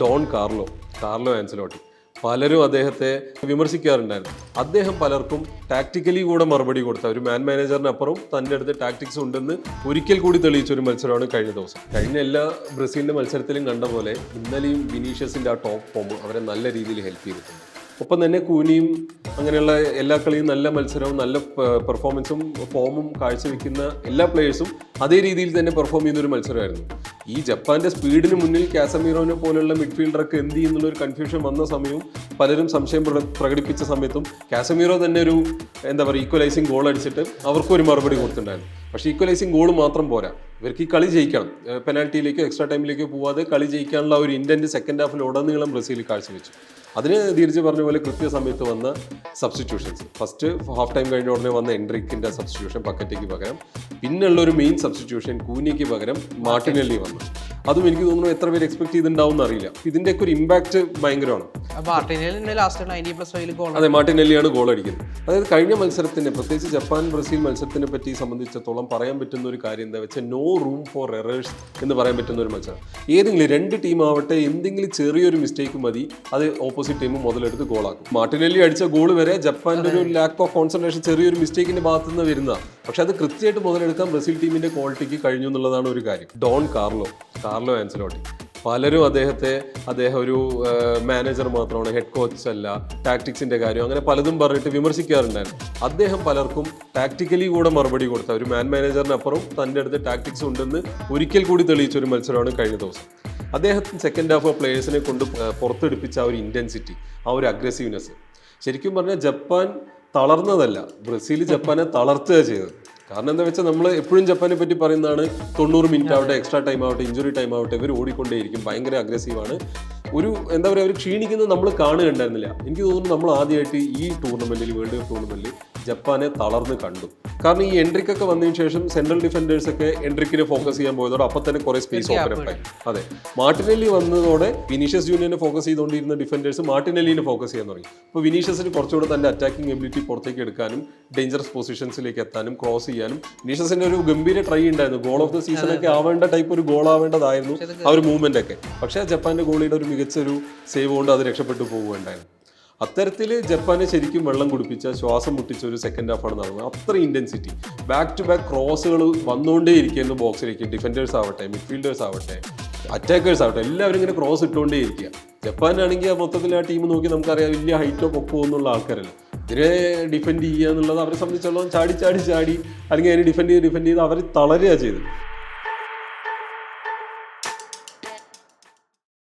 Don Carlo Ancelotti. പലരും അദ്ദേഹത്തെ വിമർശിക്കാറുണ്ടായിരുന്നു. അദ്ദേഹം പലർക്കും ടാക്ടിക്കലി കൂടെ മറുപടി കൊടുത്ത ഒരു മാനേജറിനപ്പുറം തൻ്റെ അടുത്ത് ടാക്ടിക്സ് ഉണ്ടെന്ന് ഒരിക്കൽ കൂടി തെളിയിച്ച ഒരു മത്സരമാണ് കഴിഞ്ഞ ദിവസം. കഴിഞ്ഞ എല്ലാ ബ്രസീലിൻ്റെ മത്സരത്തിലും കണ്ട പോലെ ഇന്നലെയും വിനീഷ്യസിൻ്റെ ആ ടോപ്പ് ഫോം അവരെ നല്ല രീതിയിൽ ഹെൽപ്പ് ചെയ്തിട്ടുണ്ട്. ഒപ്പം തന്നെ കൂനിയും അങ്ങനെയുള്ള എല്ലാ കളിയും നല്ല മത്സരവും നല്ല പെർഫോമൻസും ഫോമും കാഴ്ചവെക്കുന്ന എല്ലാ പ്ലേയേഴ്സും അതേ രീതിയിൽ തന്നെ പെർഫോം ചെയ്യുന്നൊരു മത്സരമായിരുന്നു. ഈ ജപ്പാന്റെ സ്പീഡിന് മുന്നിൽ കാസമീറോനെ പോലുള്ള മിഡ്ഫീൽഡറൊക്കെ എന്ത് ചെയ്യുന്നുള്ളൊരു കൺഫ്യൂഷൻ വന്ന സമയവും പലരും സംശയം പ്രകടിപ്പിച്ച സമയത്തും കാസമീറോ തന്നെ ഒരു ഈക്വലൈസിങ് ഗോൾ അടിച്ചിട്ട് അവർക്കും ഒരു മറുപടി കൊടുത്തിട്ടുണ്ടായിരുന്നു. പക്ഷേ ഈക്വലൈസിങ് ഗോൾ മാത്രം പോരാ, ഇവർക്ക് ഈ കളി ജയിക്കണം. പെനാൽറ്റിയിലേക്കോ എക്സ്ട്രാ ടൈമിലേക്കോ പോവാതെ കളി ജയിക്കാനുള്ള ഒരു ഇന്റന്റ് സെക്കൻഡ് ഹാഫിൽ ഉടനീളം ബ്രസീൽ കാഴ്ചവെച്ചു. അതിന് ധീരജ് പറഞ്ഞ പോലെ കൃത്യസമയത്ത് വന്ന സബ്സ്റ്റിറ്റ്യൂഷൻസ്, ഫസ്റ്റ് ഹാഫ് ടൈം കഴിഞ്ഞ ഉടനെ വന്ന എൻട്രിക്കിന്റെ സബ്സ്റ്റിറ്റ്യൂഷൻ പക്കറ്റയ്ക്ക് പകരം, പിന്നുള്ള ഒരു മെയിൻ സബ്സ്റ്റിറ്റ്യൂഷൻ കൂനിക്ക് പകരം മാർട്ടിനെല്ലി വന്നു. അതും എനിക്ക് തോന്നുന്നു എത്ര പേര് എക്സ്പെക്ട് ചെയ്തിട്ടുണ്ടാവും എന്നറിയില്ല. ഇതിന്റെയൊക്കെ ഒരു ഇമ്പാക്ട് ഭയങ്കരമാണ്. അതെ, മാർട്ടിനെല്ലിയാണ് ഗോൾ അടിക്കുന്നത്. അതായത് കഴിഞ്ഞ മത്സരത്തിന്, പ്രത്യേകിച്ച് ജപ്പാൻ ബ്രസീൽ മത്സരത്തിനെ പറ്റി സംബന്ധിച്ചിടത്തോളം പറയാൻ പറ്റുന്ന ഒരു കാര്യം എന്താ വെച്ചാൽ നോ റൂം ഫോർ എറേഴ്സ് എന്ന് പറയാൻ പറ്റുന്ന ഒരു മത്സരം. ഏതെങ്കിലും രണ്ട് ടീം ആവട്ടെ എന്തെങ്കിലും ചെറിയൊരു മിസ്റ്റേക്ക് മതി, അത് ഓപ്പോസിറ്റ് ടീം മുതലെടുത്ത് ഗോളാക്കും. മാർട്ടിനെല്ലി അടിച്ച ഗോൾ വരെ ജപ്പാന്റെ ഒരു ലാക്ക് ഓഫ് കോൺസെൻട്രേഷൻ, ചെറിയൊരു മിസ്റ്റേക്കിന്റെ ഭാഗത്തു നിന്ന് വരുന്നതാണ്. പക്ഷെ അത് കൃത്യമായിട്ട് മുതലെടുക്കാൻ ബ്രസീൽ ടീമിന്റെ ക്വാളിറ്റിക്ക് കഴിഞ്ഞു എന്നുള്ളതാണ് ഒരു കാര്യം. Don Carlo Ancelotti. പലരും അദ്ദേഹം ഒരു മാനേജർ മാത്രമാണ്, ഹെഡ് കോച്ച് അല്ല, ടാക്ടിക്സിന്റെ കാര്യം അങ്ങനെ പലതും പറഞ്ഞിട്ട് വിമർശിക്കാറുണ്ടായിരുന്നു. അദ്ദേഹം പലർക്കും ടാക്ടിക്കലി കൂടെ മറുപടി കൊടുത്ത ഒരു മാനേജറിനപ്പുറം തൻ്റെ അടുത്ത് ടാക്ടിക്സ് ഉണ്ടെന്ന് ഒരിക്കൽ കൂടി തെളിയിച്ച ഒരു മത്സരമാണ് കഴിഞ്ഞ ദിവസം. അദ്ദേഹത്തിന് സെക്കൻഡ് ഹാഫ് പ്ലേയേഴ്സിനെ കൊണ്ട് പുറത്തെടുപ്പിച്ച ആ ഒരു ഇന്റൻസിറ്റി, ആ ഒരു അഗ്രസീവ്നെസ്, ശരിക്കും പറഞ്ഞാൽ ജപ്പാൻ തളർന്നതല്ല, ബ്രസീൽ ജപ്പാനെ തളർത്തുക ചെയ്തത്. കാരണം എന്താ വെച്ചാൽ നമ്മൾ എപ്പോഴും ജപ്പാനെ പറ്റി പറയുന്നതാണ് 90 മിനിറ്റ് ആവട്ടെ, എക്സ്ട്രാ ടൈം ആവട്ടെ, ഇഞ്ചുറി ടൈം ആവട്ടെ, ഇവർ ഓടിക്കൊണ്ടേയിരിക്കും, ഭയങ്കര അഗ്രസീവാണ്. അവർ ക്ഷീണിക്കുന്നത് നമ്മൾ കാണുകയുണ്ടായിരുന്നില്ല. എനിക്ക് തോന്നുന്നു നമ്മൾ ആദ്യമായിട്ട് ഈ ടൂർണമെന്റിൽ, വേൾഡ് കപ്പ് ടൂർണമെന്റിൽ ജപ്പാനെ തളർന്ന് കണ്ടു. കാരണം ഈ എൻട്രിക്കൊക്കെ വന്നതിന് ശേഷം സെൻട്രൽ ഡിഫൻഡേഴ്സ് ഒക്കെ എൻട്രിക്കിനെ ഫോക്കസ് ചെയ്യാൻ പോയതോടെ അപ്പം തന്നെ കുറെ സ്പേസ് ഓപ്പൺ അപ്പ് ആയി. അതെ, മാർട്ടിനെല്ലി വന്നതോടെ വിനീഷ്യസ് ജൂനിയറിനെ ഫോക്കസ് ചെയ്തുകൊണ്ടിരുന്ന ഡിഫൻഡേഴ്സ് മാർട്ടിനെല്ലിനെ ഫോക്കസ് ചെയ്യാൻ തുടങ്ങി. അപ്പോൾ വിനീഷ്യസിന് കുറച്ചുകൂടെ തന്റെ അറ്റാക്കിംഗ് എബിലിറ്റി പുറത്തേക്ക് എടുക്കാനും ഡേഞ്ചറസ് പൊസിഷൻസിലേക്ക് എത്താനും ക്രോസ് ചെയ്യാനും വിനീഷ്യസിന്റെ ഒരു ഗംഭീര ട്രൈ ഉണ്ടായിരുന്നു. ഗോൾ ഓഫ് ദ സീസണൊക്കെ ആവേണ്ട ടൈപ്പ് ഒരു ഗോൾ ആവേണ്ടതായിരുന്നു ആ ഒരു മൂവ്മെന്റ് ഒക്കെ. പക്ഷേ ജപ്പാന്റെ ഗോളിയുടെ ഒരു മികച്ചൊരു സേവ് കൊണ്ട് അത് രക്ഷപ്പെട്ടു പോവുകയുണ്ടായിരുന്നു. അത്തരത്തിൽ ജപ്പാനെ ശരിക്കും വെള്ളം കുടിപ്പിച്ച, ശ്വാസം മുട്ടിച്ച ഒരു സെക്കൻഡ് ഹാഫാണ് നടന്നത്. അത്ര ഇന്റൻസിറ്റി, ബാക്ക് ടു ബാക്ക് ക്രോസുകൾ വന്നുകൊണ്ടേ ഇരിക്കുന്നു ബോക്സിലേക്ക്. ഡിഫൻഡേഴ്സ് ആവട്ടെ, മിഡ്ഫീൽഡേഴ്സ് ആവട്ടെ, അറ്റാക്കേഴ്സ് ആവട്ടെ, എല്ലാവരും ഇങ്ങനെ ക്രോസ് ഇട്ടുകൊണ്ടേ ഇരിക്കുക. ജപ്പാനാണെങ്കിൽ മൊത്തത്തിൽ ആ ടീം നോക്കി നമുക്കറിയാം വലിയ ഹൈറ്റോ പൊക്കോ എന്നുള്ള ആൾക്കാരല്ല. ഇതിനെ ഡിഫെൻഡ് ചെയ്യുക എന്നുള്ളത് അവരെ സംബന്ധിച്ചിടത്തോളം ചാടി അല്ലെങ്കിൽ അതിനെ ഡിഫെൻഡ് ചെയ്ത് അവർ തളരുക ചെയ്തത്.